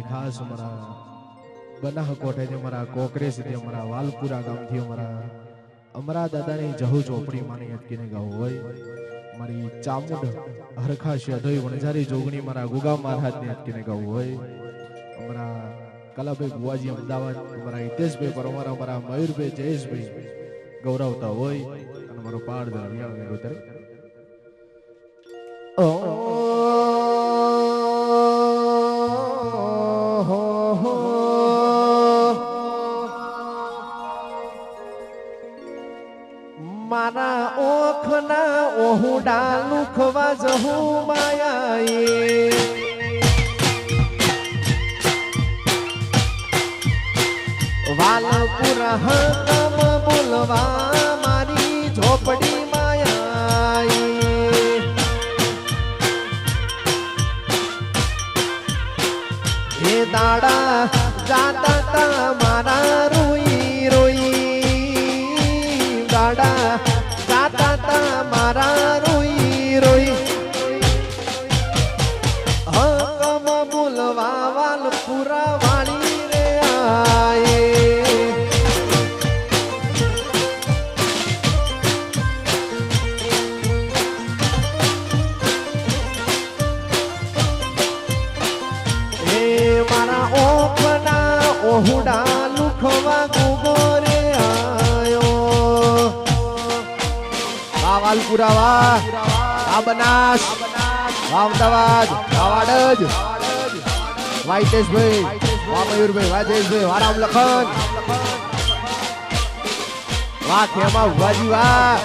खास અમારા બનાસકોઠાથી અમારા કોકરેજથી અમારા વાલપુરા ગામથી અમારા દાદાની જહુ ચોપડી માની અટકીને ગાવું હોય મારી ચામુંડ હરખાશ અધોઈ વણઝારી જોગણી મારા ગુગા મહારાજને અટકીને ગાવું હોય અમારા કલાભાઈ બુવાજી અમદાવાદ અમારા હિતેશભાઈ પરમાર અમારા મયુરભાઈ જયેશભાઈ ગૌરવતા હોય અને મારો પાડ દરમિયાન ઉતરે મારા ઓખના ઓહુડા લુખવા જહું માયાએ વાલપુરા હકમ બોલવા મારી ઝોપડી માયાએ એ દાડા જાતા તા મારા રોઈ રોઈ દાડા જાતા તા મારા રોઈ રોઈ હકમ બોલવા વાલપુરા વાળી રે આયે ઓહુડા લુખવા ગુગો રે આયો વાલપુરા વાહ આ બનાસ અમદાવાદ વાવાડજ વાઈટેશભાઈ વાહ મયુરભાઈ વાહ જયેશભાઈ વાહ રામ લખન વાહ ખેમા ઉભાજી વાહ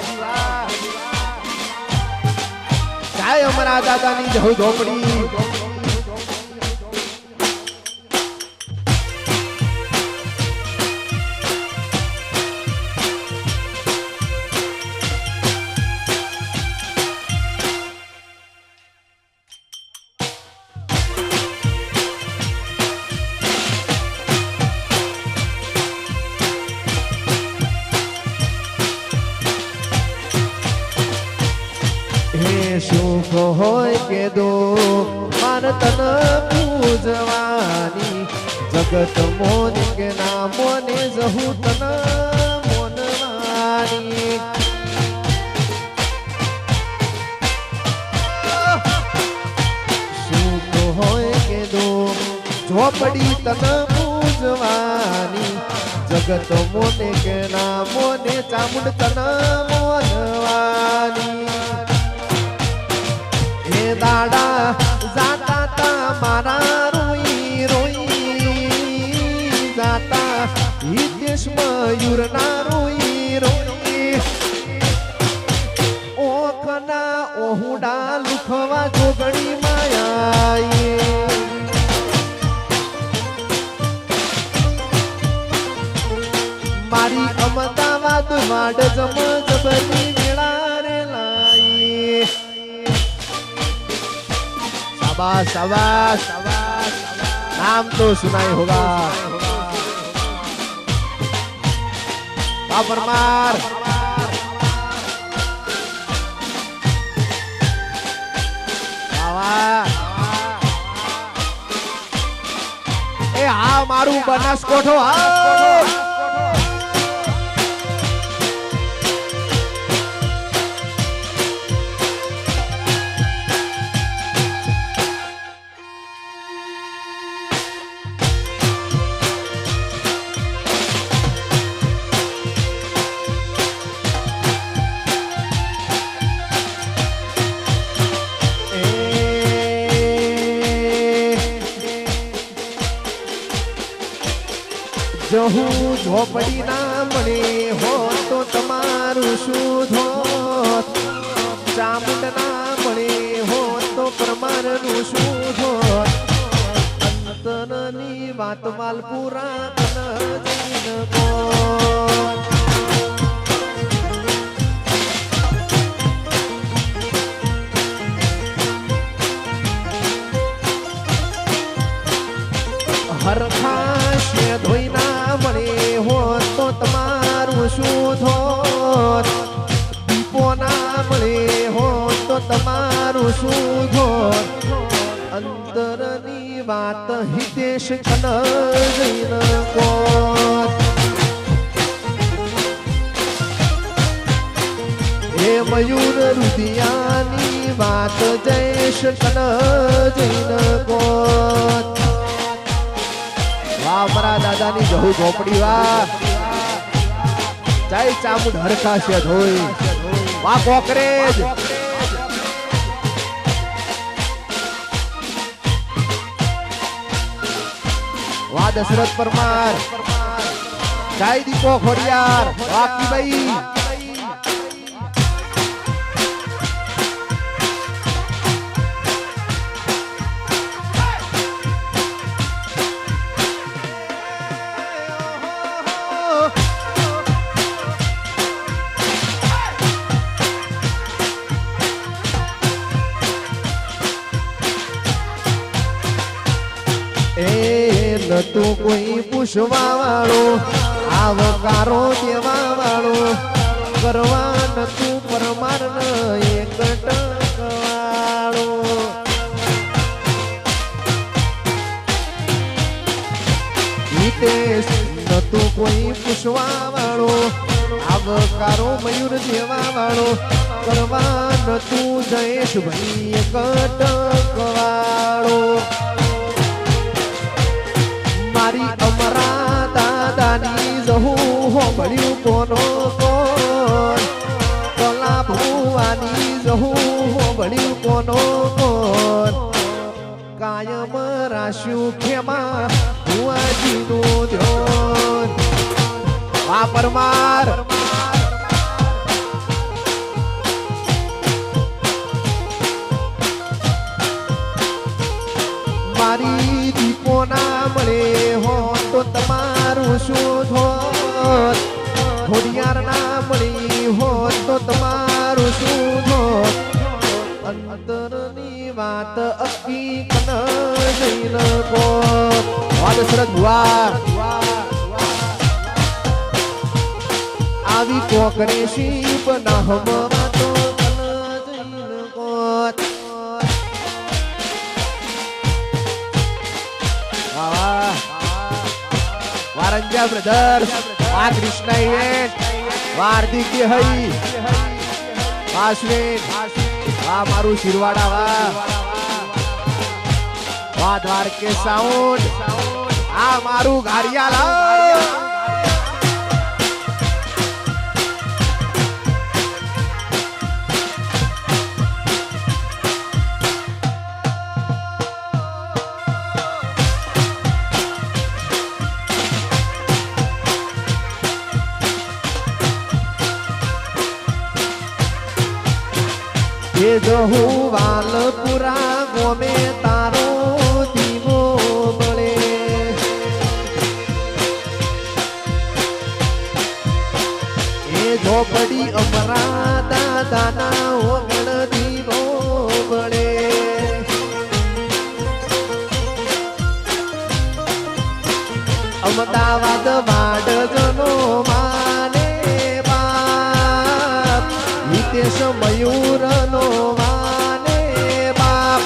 જાય અમારા દાદાની જહુ ઝોપડી સુખ હોય કે દો માર તન પૂજવાની જગત મોન કે ના મોને જહુ તન મોનવાની સુખ હોય કે દો ઝોપડી તન પૂજવાની જગત મોને કે ના મોને ચામુંડ તન મોનવાની દાડા જાતા તા મારા રોઈ રોઈ જાતા હિતેશ મયુર ના રોઈ રોઈ ઓખના ઓહુડા લુખવા જોગણી માયાએ મારી અમદાવાદ વાડ જમ જબની વેળા રે લાઈ शाबाश शाबाश नाम तो सुना ही होगा परमार ए हाँ मारू बनासकोठो हाँ જહુ ઝોપડી ના મળે હો તો તમારું શું ધોત ચામુંડ ના મળે હો તો પરમારનું શું ધોત અંતરની વાત વાલપુરા તન જઈને બોલ હરખાશ ધોઈ ના મળે હો તો તમારું શું ધોત દીપો ના મળે હો તો તમારું શું ધોત અંતરની વાત હિતેશ કન જૈન કોર હે મયુર રુધિયાની વાત જયેશ કન જૈન કોર વાહ મારા દાદાની જહુ ઝોપડી વાહ જય ચામુંડ હરખા છે ધોઈ વાહ કોકરેજ વાહ દશરથ પરમાર જય દીપો ખોડિયાર વાહ કી તું કોઈ પૂછવા વાળો આવકારો દેવા વાળો કરવા નતું પરમાર એક ટકવાળો હિતેશ નતું કોઈ પૂછવા વાળો આવકારો મયુર દેવા વાળો કરવા નતું જયેશ ભાઈ એક ટકવાળો મારી અમરા દાદાની જહુ હોબળ્યું કોનો કોણ કલા ભુવાની જહુ હોબળ્યું કોનો કોણ કાયમ રાશ્યું ખેમા ભુવાજીનું ધ્યોન આ પરમાર મારી દીપો ના મળે હો તો તમારું શું થોત ખોડિયાર ના મળી હોત તો તમારું શું થોત અંતરની વાત અક્કી કન જૈન કોત વાહ દશરથ ભુવા આવી કોકરે શીપ ના હમ વાતો કન જૈન કોત વારંજા બ્રધર્સ આ કૃષ્ણ ઇવેન્ટ વાર્ધિક હઈ વાસવેન વાહ મારું શિરવાડા વાહ વાહ દ્વારકે સાઉન્ડ આ મારું ઘારિયાલા એ જહુ વાલપુરા ગોમે તારો દીવો મળે એ ઝોપડી અમરા દાદાના ઓગણ દીવો મળે અમદાવાદ વાડજનો માને બાપ હિતેશ મયુરનો માને બાપ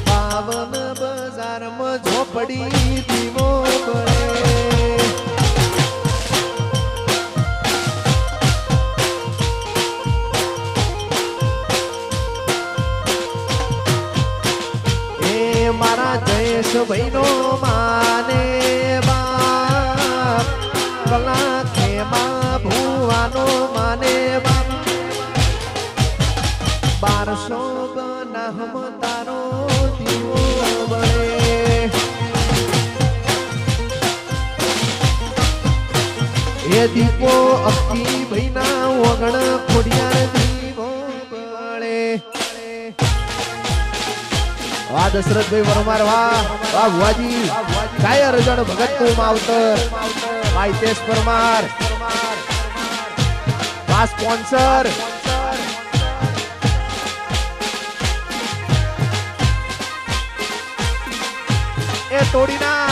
પાવન બજારમાં ઝોપડી દીવો પડે એ મારા જયેશ ભાઈનો માને બાપ કલા ખેમા ભુવાનો માને બાપ 1200 બનાહમ તારો દીવો બળે એ દીપો અક્કી ભાઈના ઓગણ ખોડિયાર દીવો બળે વાહ દશરથભાઈ પરમાર વાહ વાહ ભુવાજી કાય રજણ ભગત તું માવતર વાહ હિતેશ પરમાર વાહ સ્પોન્સર એ તોડીના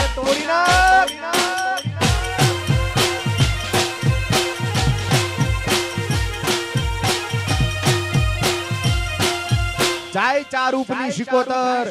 જાય ચાર ઉપની શિકોતર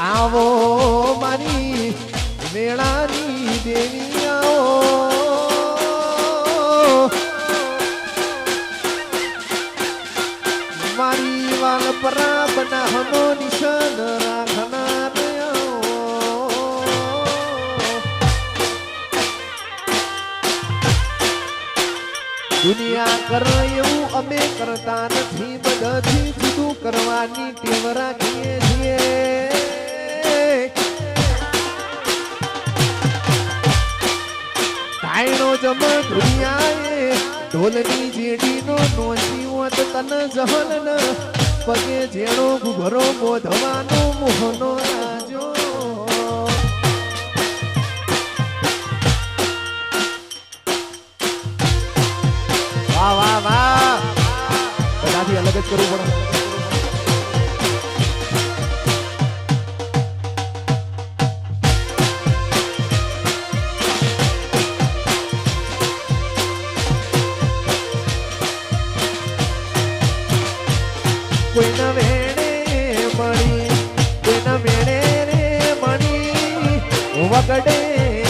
આવો મારી વેળાની દેવી આવો મારી વાલપરા બનાહનો નિશાન રાખનાર દુનિયા કર એવું અમે કરતા નથી બધાથી જુદું કરવાની ટેવ રાખીએ છીએ નો જમ દુનિયાએ ઢોલની જેડીનો નોચી હોત તન જહલ ન પગે જેણો ગુભરો બોધવાનો મોહનો રાજો વાહ વાહ વાહ બધાથી અલગ જ કરવું પડે કોઈના વેણે મળી કોઈના વેણે રે મળી વગડે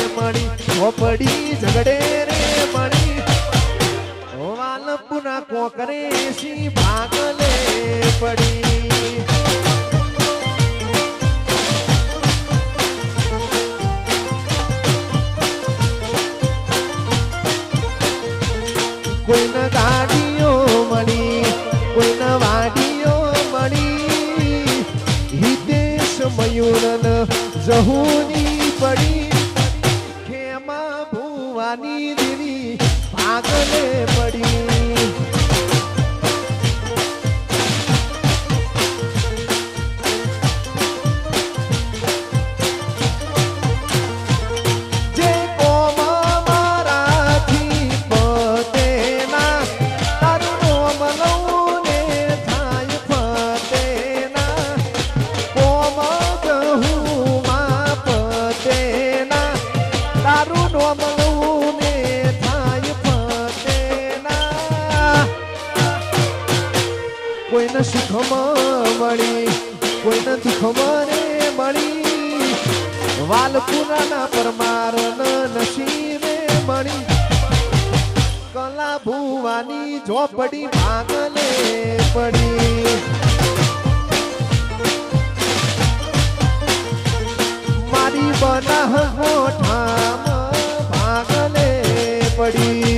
મળી ચોપડી ઝગડે રે મળી વાલપુરા કોકરે સી ભાગલે પડી કોઈના ગાડીઓ મળી કોઈના વાડી મયુરન જહુની પડી ખેમા ભુવાની દેવી ભાગલે પડી જે કોમ મારાથી પતેના તારું નોમ લઉં ને થાય ફતેના કોઈને સુખમાં મળી કોઈને દુઃખમાં રે મળી વાલપુરાના પરમાર નસીબે મળી કલા ભુવાની ઝોપડી ભાગલે પડી મારી બનાહ ગોઠામાં ભાગલે પડી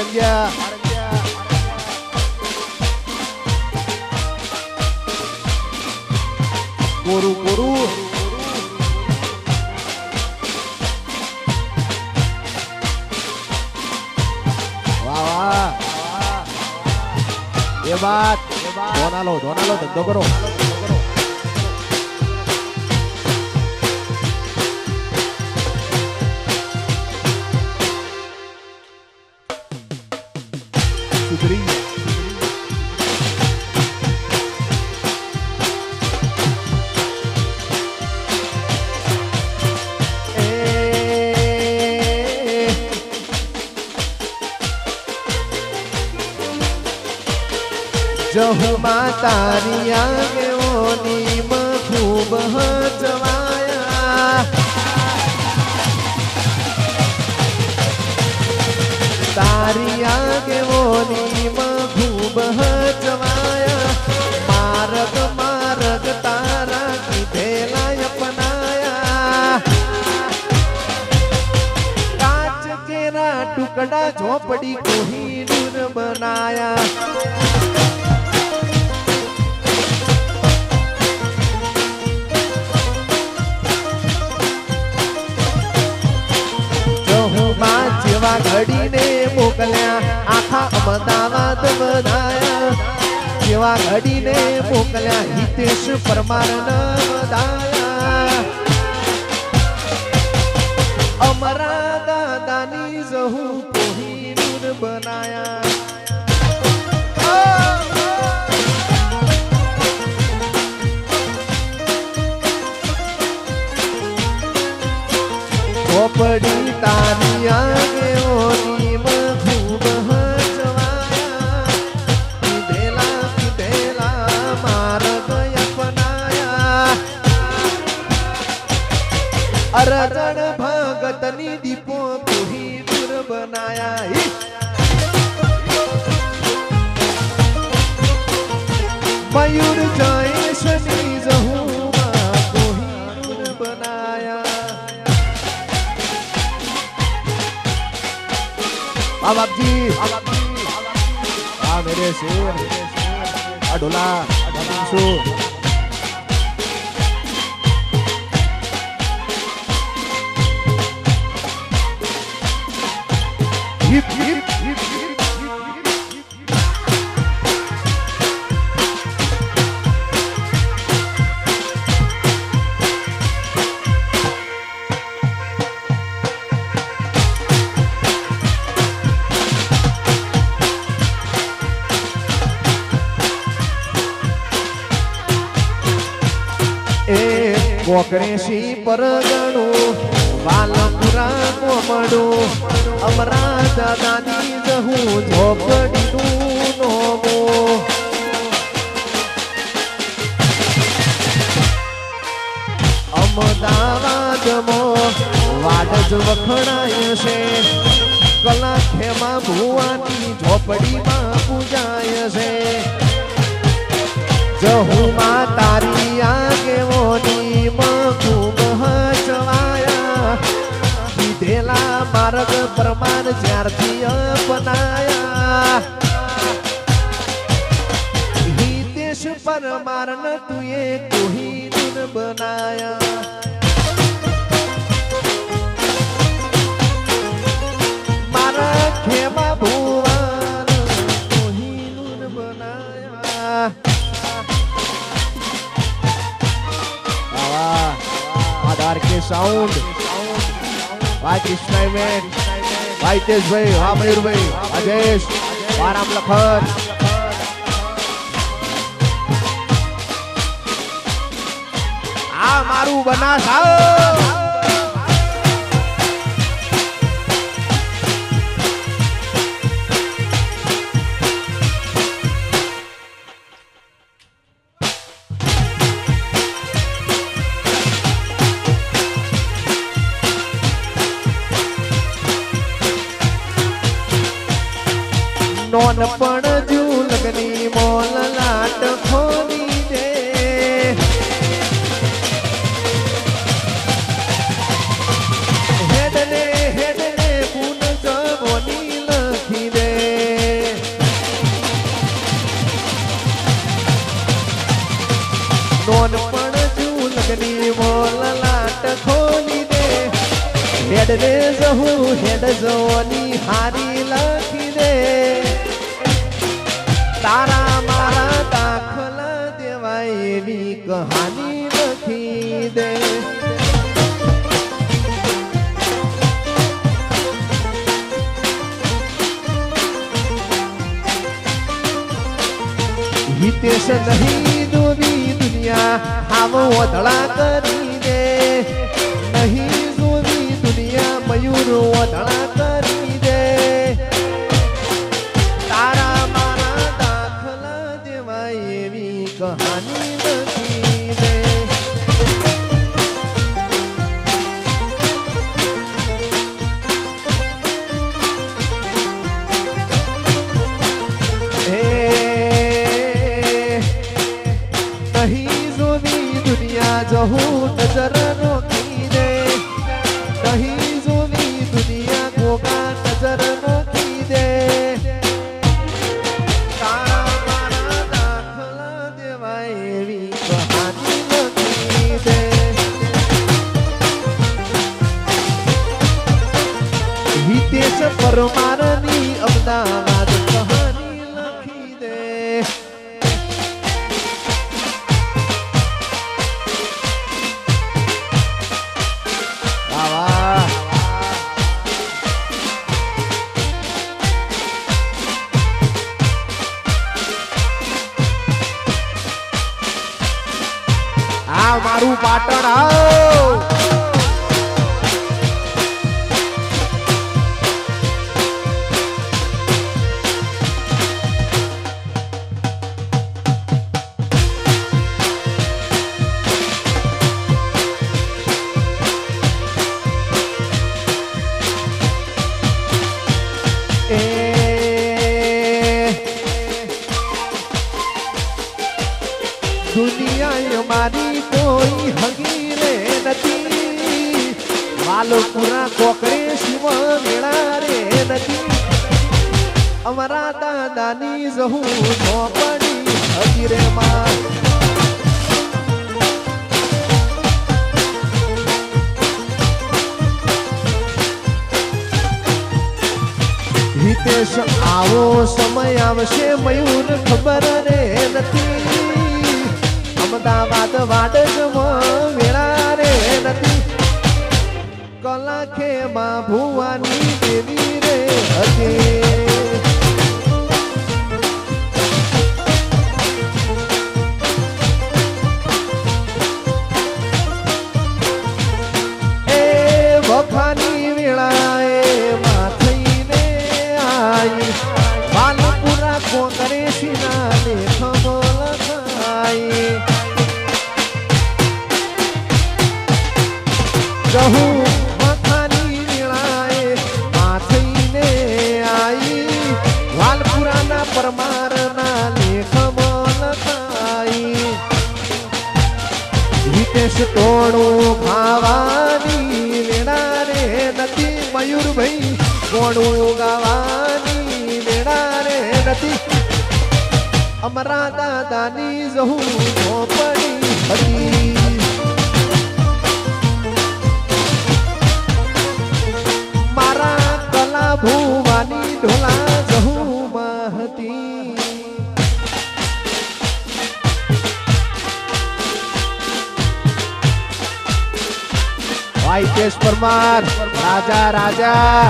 ગયા કોરુ કોરુ વાહ વાહ એ વાત ધોનાલો ધંધો કરો સુધરી જહુમાં તારી આગેઓની ખૂબ હચવાયા તારી આગેઓની ખૂબ હચવાયા માર્ગ તારા કીધેલા અપનાયા કાચ કેરા ટુકડા ઝોપડી કોહી દૂર બનાયા જેવા ઘડીને મોકલ્યા આખા અમદાવાદ વધાયા જેવા ઘડીને મોકલ્યા હિતેશ પરમાર વધાયા અમરા દાદાની જહુ કોહિનૂર बनाया खोपड़ी तारी आगे ओनी में खूब हंसवाया किधेला मार्ग अपनाया अरजन भगतनी दीपो कोही दूर बनाया मयूर जाए शनि जहूमा कोही दूर बनाया बाप जी हाँ मेरे शेर अडोला अडोला हिप हिप हिप કોકરેશી પરગણું વાલપુરા કોમડું અમરા દાદાની જહું ઝોપડીનું નોમો અમદાવાદમાં વાડ જ વખણાય છે કલાખેમાં ભુવાની ઝોપડીમાં પૂજાય છે જહુમાં તારી આગેવોની ખૂબ હચવાયા કીધેલા માર્ગ પ્રમાણ જ્યારથી અપનાયા હિતેશ પરમાર ન તુએ કોહિનૂર બનાયા મારા ખેમા ભુવાન કોહિનૂર બનાયા आधार के साउंड भाई कृष्णा में भाई तेज भाई हाँ मयूर भाई अजेश वाराम लखन आ मारू बना साओ नोन पण जू लगनी मोल लाट खोली दे हेडने पून जवनी लखी दे नोन पण जू लगनी मोल लाट खोली दे हेडने जहू हेड जवनी हारी लखी दे तारा मारा दाखला देवाय एवी कहानी लखी दे हितेश नहीं जोवी दुनिया हाव वधड़ा करी दे नहीं जोवी दुनिया मयूर वधड़ा करी दे तारा कहानी लखी दे नहीं जोवी दुनिया जहू नजर रोकी दे नहीं जोवी दुनिया गोगा नजर रोकी दे तारा मारा दाखला देवाय एवी આ મારું પાટણ આવ દુનિયા મારી કોઈ હગી રે નથી વાલપુરા કોકરે શિવ મેળા રે નથી અમારા દાદાની જહું ઝોપડી હગી રે માં હિતેશ આવો સમય આવશે મયુર ખબર રે નથી અમદાવાદ વાડજમાં વેળા રે નથી કલાખેમાં ભુવાની દેવી રે હતી એ વખાની વેળાએ માથઈને આઈ વાલપુરા કોંગ્રેસીના લેખમાં લખાઈ જહું મથાની વેળાએ માથઈને આઈ વાલપુરાના પરમારના લેખમાં લખાઈ હિતેશ તોડું ખાવાની વેળા રે નથી મયુરભાઈ કોણું ગાવાની વેળા રે નથી અમારા દાદાની જહું ઝોપડી હતી ભુવાની ઢોલા જહુમાં હતી હિતેશ પરમાર રાજા રાજા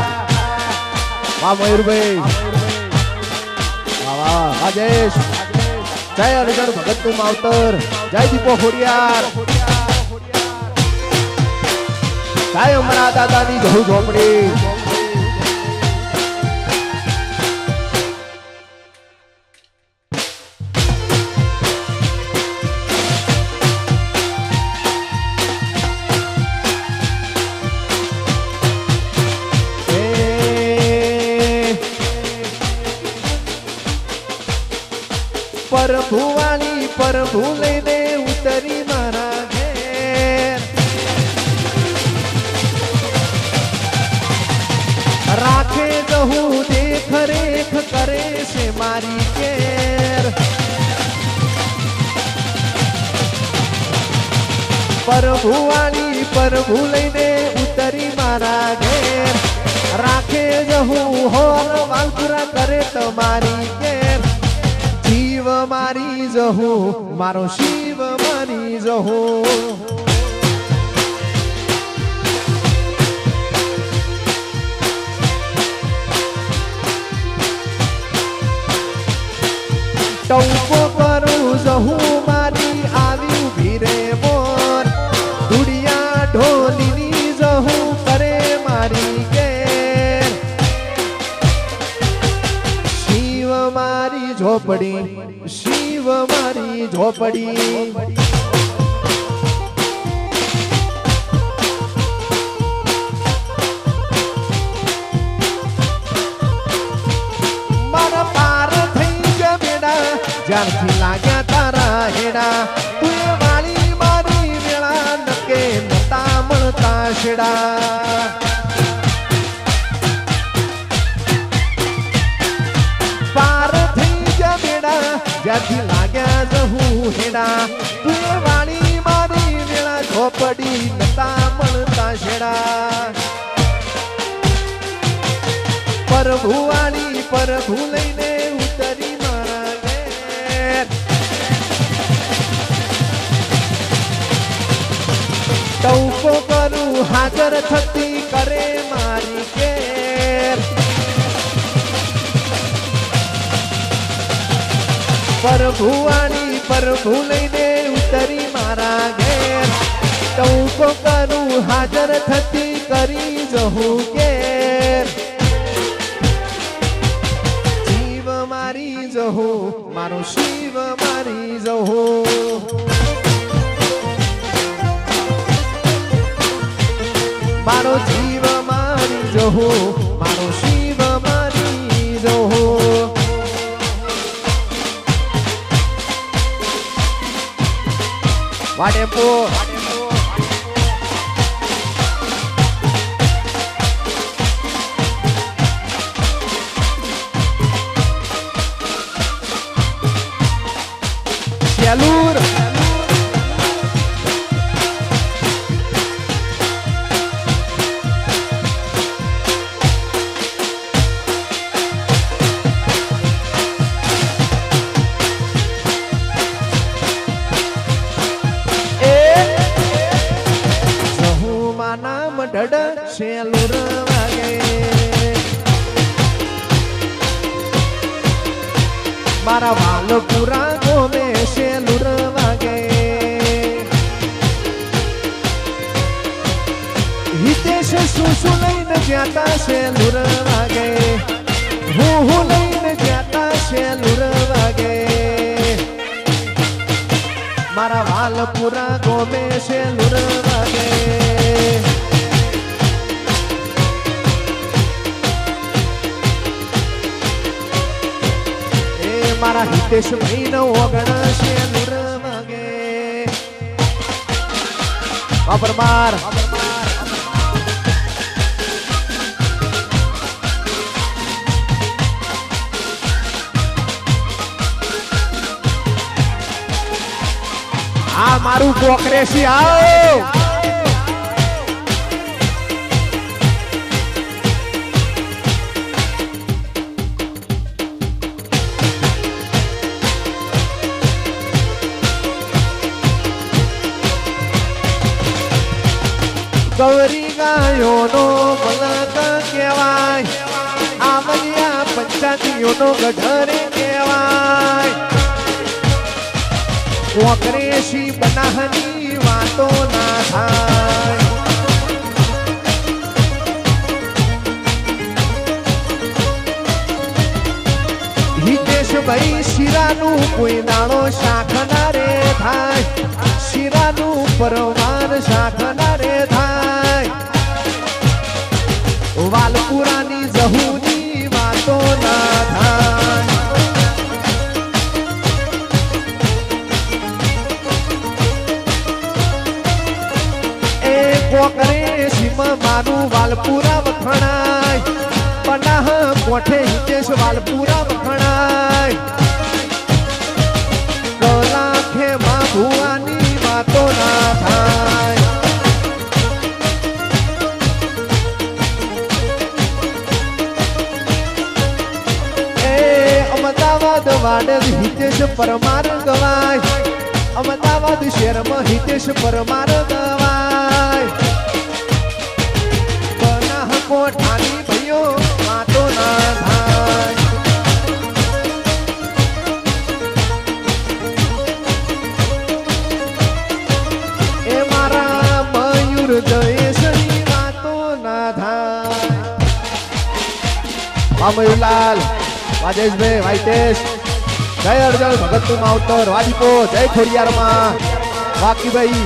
વાહ મયુરભાઈ વાહ વાહ રાજેશ જય હરિજન ભગત નું માવતર જય દીપો ખોડિયાર જય અમારા દાદાની જહુ ઝોપડી પરભુવાળી પરભુ લઈને ઉતરી મારા ઘેર રાખે જહું દેખ રેખ કરે છે મારી કેર પરભુવાળી પરભુ લઈને ઉતરી મારા ઘેર રાખે જહું હોર વાલપુરા કરે તમારી કેર શિવ મારી જહું મારો શિવ મારી જહું ટૌકો કરું જહું મારી આવી ઉભી રે મોર દુડિયા ઢોલીની જહું કરે મારી કેર શિવ મારી ઝોપડી શિવ મારી ઝોપડી મારા પાર થઈ ગયા બેડા જ્યારથી લાગ્યા તારા હેડા તું વાળી મારી વેળા નકે નતા મળતા શેડા જ્યાંથી લાગ્યા જહું હેડા તું વાણી મારી વેળા ઝોપડી નતા મળતા શેડા પરભુ વાળી પરભુ લઈને ઉતરી મારા ઘેર ટૌકો કરું હાજર થતી કરે મારી કેર પરભુવાણી પરભુ લઈને ઉતરી મારા ઘેર ટૌકો કરું હાજર થતી કરી જહું કે જીવ મારી જહું મારો શિવ મારી જહું મારો જીવ મારી જહું મારો શિવ મારી જહું વાડેપો Yalur ડડ શેલુર વાગે મારા વાલ પૂરા ગોમે શેલુર વાગે હિતેશ શું લઈને જ્યાતા શેલુર વાગે હું લઈને જ્યાતા શેલુર વાગે મારા વાલ પૂરા ગોમે શેલુર વાગે મારા હિતેશ મહિનો ઓગણશે નુર વાગે પરમાર આ મારું કોકરેસી આવો ગૌરી ગાયોનો મલક કહેવાય આવલિયા પંચાતીઓનો ગઢરે કહેવાય કોકરેશી બનાહની વાતો ના થાય હિતેશભાઈ શિરાનું કોઈ દાણો શાખ ના રે થાય શિરાનું પરમાર શાખ ના રે થાય વાલપુરાની જહુની વાતો ના થાય એ કોકરેશીમાં મારું વાલપુરા વખણાય પનાહ કોઠે હિતેશ વાલપુરા વખણાય કલાખે માં ભુવાની વાતો ના થાય અમદાવાદ વાડેલ હિતેશ પરમાર ગવાય અમદાવાદ શહેરમાં હિતેશ પરમાર ગવાય બનાહ કોઠાની ભાઈઓ વાતો ના થાય એ મારા મયુર જયેશની વાતો ના થાય મયુરલાલ રાજેશભાઈ વાઇટેશ જય અર્જણ ભગત માવતર વાજીપો જય ખોડિયારમાં વાકીભાઈ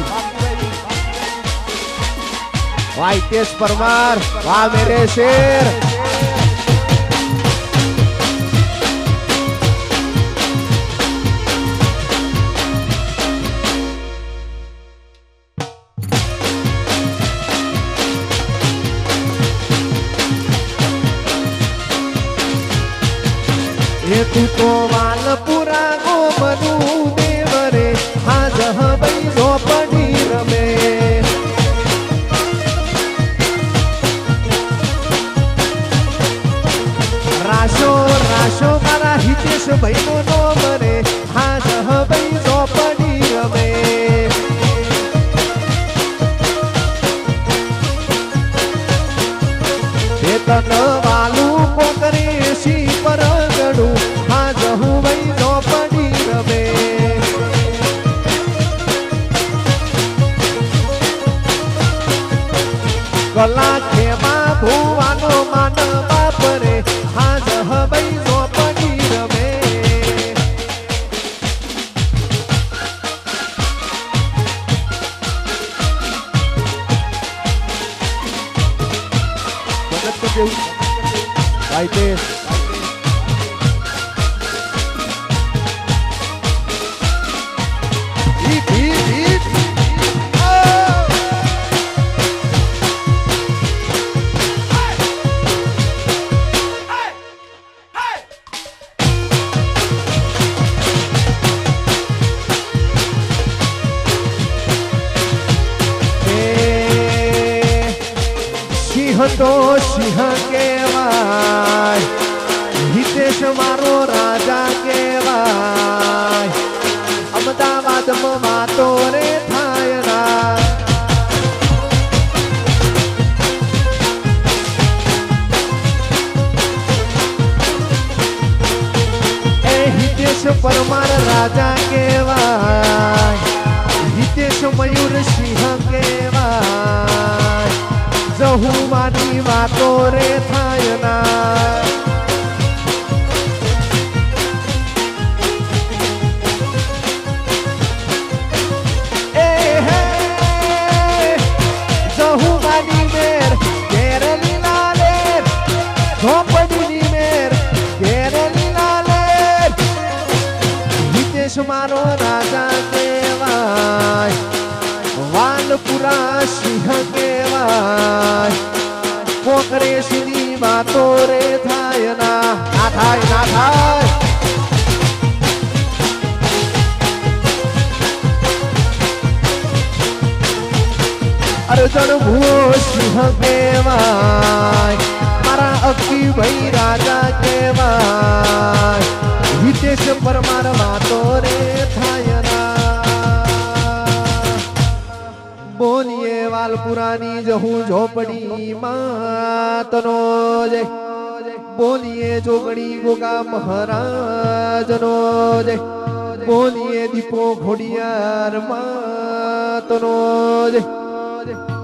વાઇટેશ પરમાર વાહ મેરે શેર તું તો વાલપુરા ગોમનું દેવ રે હાજ હબઈ ઝોપડી રમે રાશો રાશો મારા હિતેશ ભાઈ નો નોમ રે હાજ હબઈ ઝોપડી રમે તન વાલું કોકરેશી પર ગડું હાજ હું કેવું રાઈટેશ તો સિંહ કહેવાય હિતેશ મારો રાજા કહેવાય અમદાવાદમાં વાતો રે થાય ના એ હિતેશ પરમાર રાજા કહેવાય હિતેશ મયુર સિંહ કહેવાય જહુ મારી વાતો રે થાય ના એ હે જહુ મારી મેર ઘેર લીલા લેર ઝોપડીની મેર ઘેર લીલા લેર હિતેશ મારો રાજા કહેવાય વાલપુરા સિંહ કહેવાય કોકરે સીધી વાતો રે થાય ના થાય ના થાય અર્જુન ભૂવો સિંહ કહેવાય મારા અક્કી ભાઈ રાજા કહેવાય હિતેશ પરમાર વાતો રે થાય ના બોલીએ વાલપુરાની જહુ ઝોપડી માતનો જય બોલીએ જોગણી ગોગા મહારાજનો જય બોલીએ દીપો ખોડિયાર માતનો જય